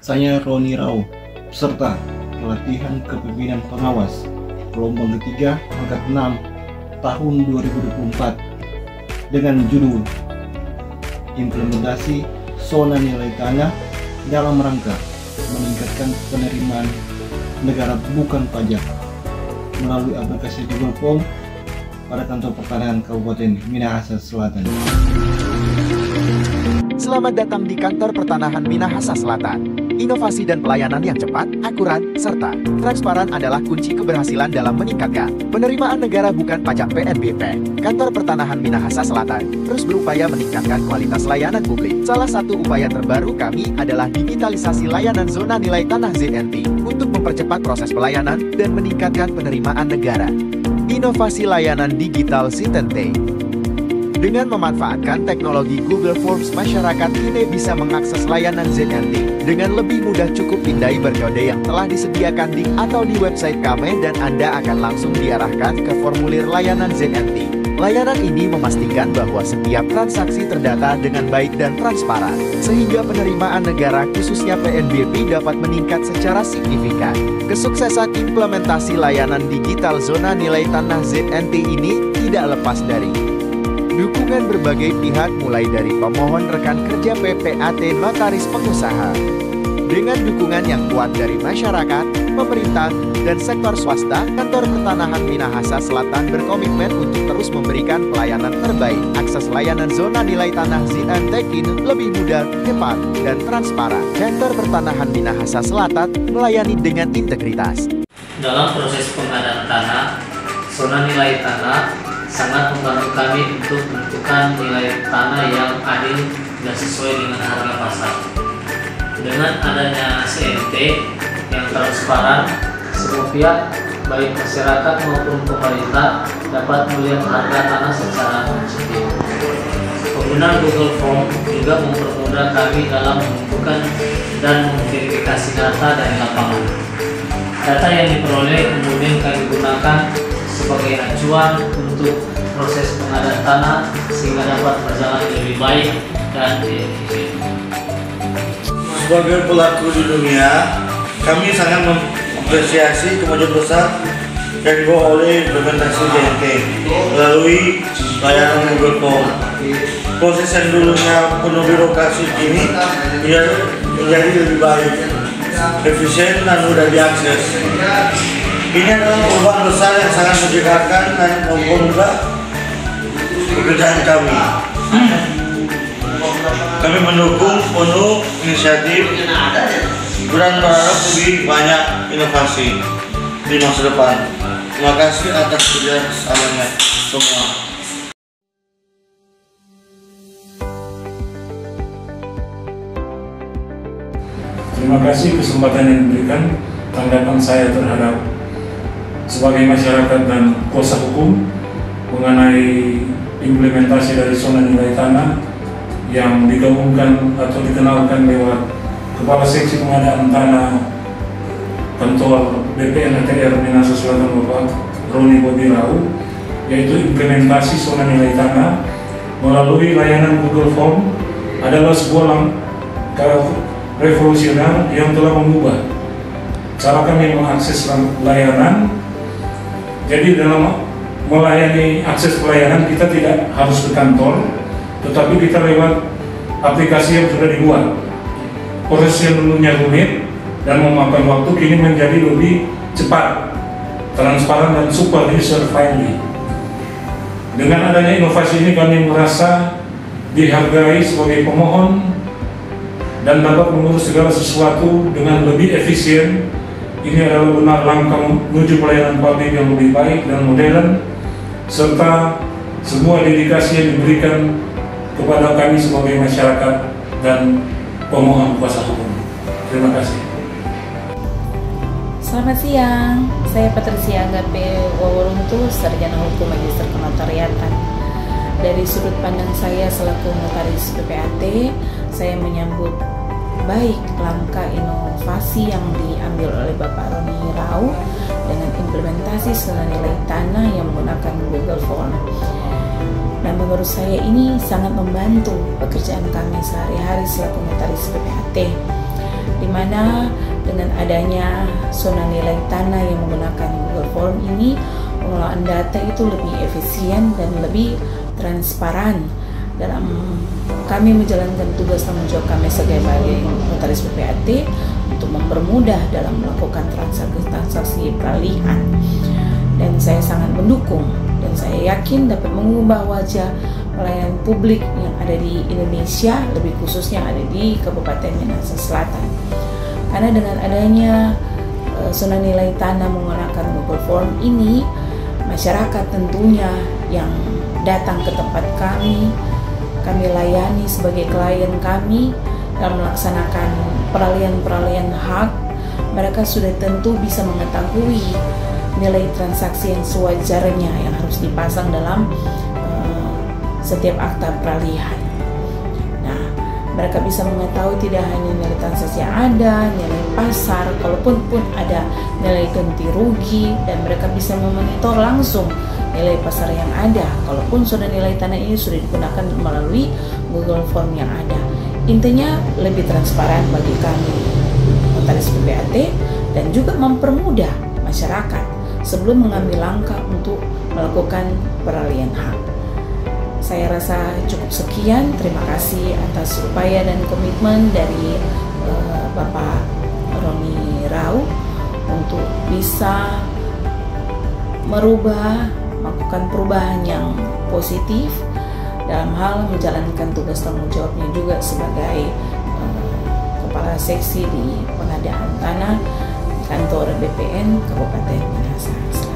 Saya Roni Rau, peserta pelatihan kepemimpinan pengawas gelombang ketiga angkat 6 tahun 2024 dengan judul Implementasi Zona Nilai Tanah dalam rangka meningkatkan penerimaan negara bukan pajak melalui aplikasi Google Form pada kantor pertanahan Kabupaten Minahasa Selatan. Selamat datang di kantor pertanahan Minahasa Selatan. Inovasi dan pelayanan yang cepat, akurat, serta transparan adalah kunci keberhasilan dalam meningkatkan penerimaan negara bukan pajak PNBP. Kantor pertanahan Minahasa Selatan terus berupaya meningkatkan kualitas layanan publik. Salah satu upaya terbaru kami adalah digitalisasi layanan zona nilai tanah ZNT untuk mempercepat proses pelayanan dan meningkatkan penerimaan negara. Inovasi layanan digital Sitente. Dengan memanfaatkan teknologi Google Forms, masyarakat kini bisa mengakses layanan ZNT dengan lebih mudah. Cukup pindai berkode yang telah disediakan di atau di website kami dan Anda akan langsung diarahkan ke formulir layanan ZNT. Layanan ini memastikan bahwa setiap transaksi terdata dengan baik dan transparan, sehingga penerimaan negara khususnya PNBP dapat meningkat secara signifikan. Kesuksesan implementasi layanan digital zona nilai tanah ZNT ini tidak lepas dari dukungan berbagai pihak mulai dari pemohon, rekan kerja PPAT, notaris, pengusaha. Dengan dukungan yang kuat dari masyarakat, pemerintah, dan sektor swasta, kantor pertanahan Minahasa Selatan berkomitmen untuk terus memberikan pelayanan terbaik. Akses layanan zona nilai tanah ZNT kini lebih mudah, cepat, dan transparan. Kantor pertanahan Minahasa Selatan melayani dengan integritas. Dalam proses pengadaan tanah, zona nilai tanah sangat membantu kami untuk menentukan nilai tanah yang adil dan sesuai dengan harga pasar. Dengan adanya CNT yang transparan, semua pihak, baik masyarakat maupun pemerintah, dapat melihat harga tanah secara objektif. Penggunaan Google Form juga mempermudah kami dalam menentukan dan memverifikasi data dari lapangan. Data yang diperoleh kemudian kami gunakan sebagai acuan untuk proses pengadaan tanah sehingga dapat berjalan lebih baik dan efisien. Sebagai pelaku di dunia, kami sangat mengapresiasi kemajuan besar yang dibawa oleh implementasi ZNT melalui layanan Google Form. Proses yang dulunya penuh birokrasi ini menjadi lebih baik, efisien dan mudah diakses. Ini adalah perubahan besar yang sangat menyegarkan dan mempermudah pekerjaan kami. Kami mendukung penuh inisiatif dan berharap lebih banyak inovasi di masa depan. Terima kasih atas kerjasamanya semua. Terima kasih kesempatan yang diberikan. Tanggapan saya terhadap sebagai masyarakat dan kuasa hukum mengenai implementasi dari zona nilai tanah yang digabungkan atau dikenalkan lewat Kepala Seksi Pengadaan Tanah Kantor BPN ATR Minahasa Selatan Bapak Roni Rau, yaitu implementasi zona nilai tanah melalui layanan Google Form adalah sebuah langkah revolusioner yang telah mengubah cara kami mengakses layanan. Jadi dalam melayani akses pelayanan kita tidak harus ke kantor, tetapi kita lewat aplikasi yang sudah dibuat. Proses yang dulunya rumit dan memakan waktu kini menjadi lebih cepat, transparan, dan super user friendly. Dengan adanya inovasi ini kami merasa dihargai sebagai pemohon dan dapat mengurus segala sesuatu dengan lebih efisien. Ini adalah benar langkah menuju pelayanan publik yang lebih baik dan modern, serta semua dedikasi yang diberikan kepada kami sebagai masyarakat dan pemohon kuasa hukum. Terima kasih. Selamat siang, saya Patricia Agape Waworuntu, Sarjana Hukum Magister Penotariatan. Dari sudut pandang saya selaku notaris PPAT, saya menyambut baik langkah inovasi yang diambil oleh Bapak Roni Rau dengan implementasi zona nilai tanah yang menggunakan Google Form. Dan menurut saya ini sangat membantu pekerjaan kami sehari-hari selaku notaris PPAT. di mana dengan adanya zona nilai tanah yang menggunakan Google Form ini, pengelolaan data itu lebih efisien dan lebih transparan dalam kami menjalankan tugas tanggung jawab kami sebagai notaris PPAT untuk mempermudah dalam melakukan transaksi peralihan. Dan saya sangat mendukung dan saya yakin dapat mengubah wajah pelayanan publik yang ada di Indonesia, lebih khususnya ada di Kabupaten Minahasa Selatan. Karena dengan adanya zona nilai tanah menggunakan Google Form ini, masyarakat tentunya yang datang ke tempat kami layani sebagai klien kami dalam melaksanakan peralihan hak, mereka sudah tentu bisa mengetahui nilai transaksi yang sewajarnya yang harus dipasang dalam setiap akta peralihan. Nah, mereka bisa mengetahui tidak hanya nilai transaksi yang ada, nilai pasar, kalaupun ada nilai ganti rugi, dan mereka bisa memonitor langsung nilai pasar yang ada, kalaupun sudah nilai tanah ini sudah digunakan melalui Google Form yang ada. Intinya lebih transparan bagi kami notaris PPAT dan juga mempermudah masyarakat sebelum mengambil langkah untuk melakukan peralihan hak. Saya rasa cukup sekian. Terima kasih atas upaya dan komitmen dari Bapak Roni Rau untuk bisa melakukan perubahan yang positif dalam hal menjalankan tugas tanggung jawabnya juga sebagai kepala seksi di pengadaan tanah kantor BPN Kabupaten Minahasa Selatan.